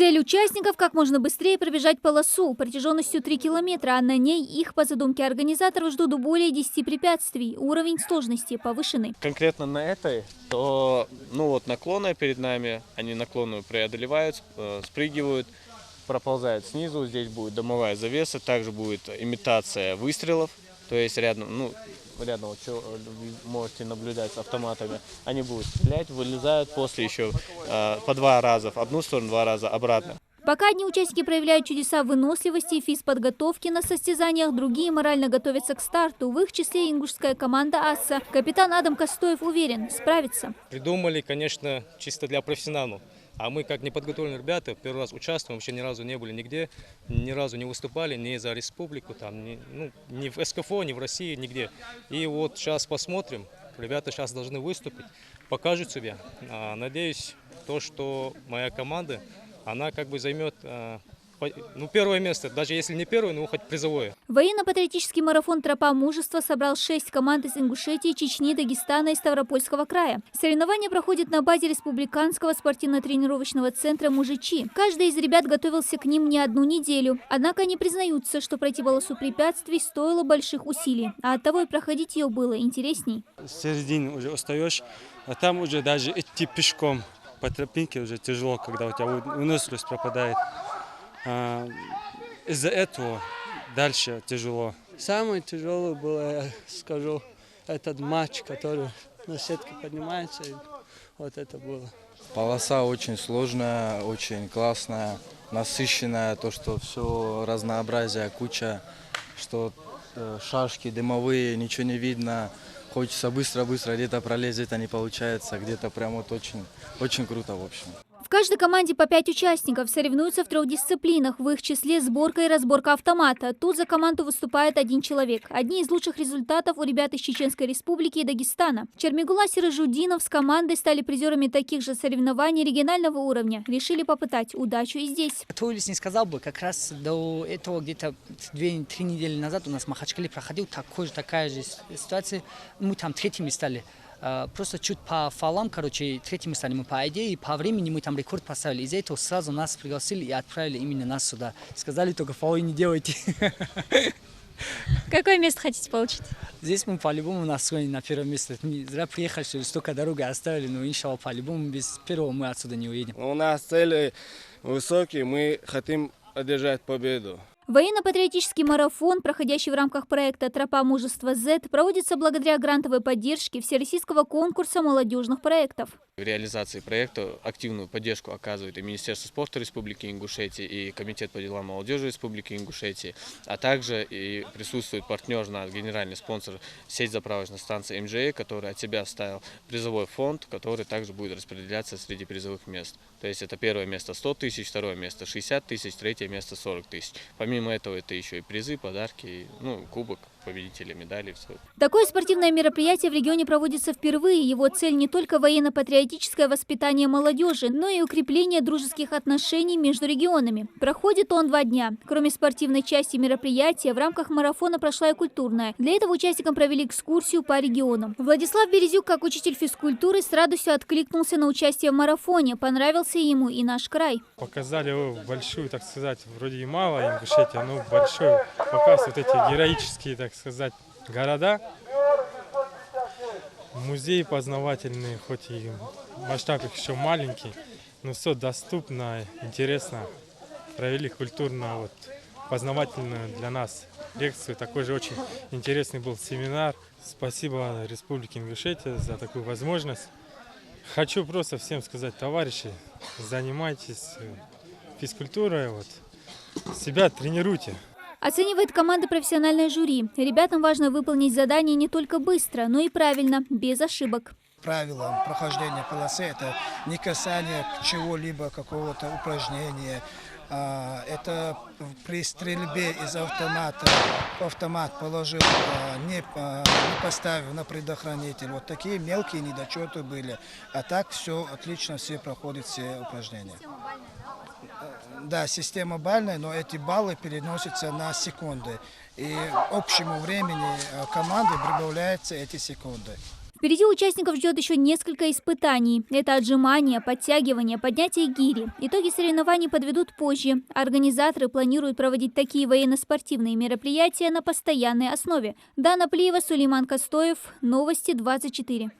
Цель участников – как можно быстрее пробежать полосу протяженностью 3 километра, а на ней их, по задумке организаторов, ждут более 10 препятствий. Уровень сложности повышенный. Конкретно на этой, то наклоны перед нами, они наклонную преодолевают, спрыгивают, проползают снизу. Здесь будет дымовая завеса, также будет имитация выстрелов, то есть рядом можете наблюдать с автоматами. Они будут стрелять, вылезают после еще по 2 раза в одну сторону, 2 раза обратно. Пока одни участники проявляют чудеса выносливости и физподготовки на состязаниях, другие морально готовятся к старту. В их числе ингушская команда «Асса». Капитан Адам Костоев уверен, справится. Придумали, конечно, чисто для профессионалов. А мы, как неподготовленные ребята, первый раз участвуем, вообще ни разу не были нигде, ни разу не выступали, ни за республику, ни в СКФО, ни в России, нигде. И вот сейчас посмотрим, ребята сейчас должны выступить, покажут себя. Надеюсь, что моя команда, она как бы займет первое место, даже если не первое, но хоть призовое. Военно-патриотический марафон «Тропа мужества» собрал 6 команд из Ингушетии, Чечни, Дагестана и Ставропольского края. Соревнования проходят на базе Республиканского спортивно-тренировочного центра «Мужичи». Каждый из ребят готовился к ним не одну неделю. Однако они признаются, что пройти полосу препятствий стоило больших усилий, а оттого и проходить ее было интересней. С середины уже устаешь, а там уже даже идти пешком по тропинке уже тяжело, когда у тебя выносливость пропадает. Из-за этого дальше тяжело. Самое тяжелое было, я скажу, этот матч, который на сетке поднимается. Вот это было. Полоса очень сложная, очень классная, насыщенная. То, что все разнообразие, куча, что шашки дымовые, ничего не видно. Хочется быстро-быстро где-то пролезть, где-то не получается, где-то прям вот очень круто в общем. В каждой команде по 5 участников, соревнуются в 3 дисциплинах, в их числе сборка и разборка автомата. Тут за команду выступает 1 человек. Одни из лучших результатов у ребят из Чеченской республики и Дагестана. Чермигула Сиражудинов с командой стали призерами таких же соревнований регионального уровня. Решили попытать удачу и здесь. Туилис не сказал бы, как раз до этого где-то 2-3 недели назад у нас в Махачкале проходил такая же ситуация. Мы там 3-ми стали. Просто чуть по фалам, 3-ми стали мы по идее, и по времени мы там рекорд поставили. Из-за этого сразу нас пригласили и отправили именно нас сюда. Сказали, только фалы не делайте. Какое место хотите получить? Здесь мы по-любому настроены на первое место. Мы зря приехали, что столько дороги оставили, но иншалла по-любому без первого мы отсюда не уедем. У нас цели высокие, мы хотим одержать победу. Военно-патриотический марафон, проходящий в рамках проекта «Тропа мужества Z», проводится благодаря грантовой поддержке Всероссийского конкурса молодежных проектов. В реализации проекта активную поддержку оказывает и Министерство спорта Республики Ингушетия, и Комитет по делам молодежи Республики Ингушетия, а также и присутствует партнер, наш генеральный спонсор, сеть заправочных станций МЖЭ, который от себя ставил призовой фонд, который также будет распределяться среди призовых мест. То есть это первое место 100 тысяч, второе место 60 тысяч, третье место 40 тысяч. Помимо этого это еще и призы, подарки, кубок победителя, медали. Все. Такое спортивное мероприятие в регионе проводится впервые. Его цель не только военно-патриотическое воспитание молодежи, но и укрепление дружеских отношений между регионами. Проходит он 2 дня. Кроме спортивной части мероприятия, в рамках марафона прошла и культурная. Для этого участникам провели экскурсию по регионам. Владислав Березюк, как учитель физкультуры, с радостью откликнулся на участие в марафоне. Понравился ему и наш край. Показали большую, так сказать, вроде и мало Ингушетия, но большой показ, вот эти героические, так сказать, города. Музей познавательный, хоть и масштаб еще маленький, но все доступно, интересно. Провели культурно, познавательную для нас лекцию. Такой же очень интересный был семинар. Спасибо Республике Ингушетия за такую возможность. Хочу просто всем сказать, товарищи, занимайтесь физкультурой, себя тренируйте. Оценивает команда профессиональное жюри. Ребятам важно выполнить задание не только быстро, но и правильно, без ошибок. Правилом прохождения полосы – это не касание чего-либо, какого-то упражнения. Это при стрельбе из автомата, автомат положил, не поставив на предохранитель. Вот такие мелкие недочеты были. А так все отлично, все проходят, все упражнения. Да, система бальная, но эти баллы переносятся на секунды. И общему времени команды прибавляются эти секунды. Впереди участников ждет еще несколько испытаний. Это отжимания, подтягивания, поднятие гири. Итоги соревнований подведут позже. Организаторы планируют проводить такие военно-спортивные мероприятия на постоянной основе. Дана Плиева, Сулейман Костоев. Новости 24.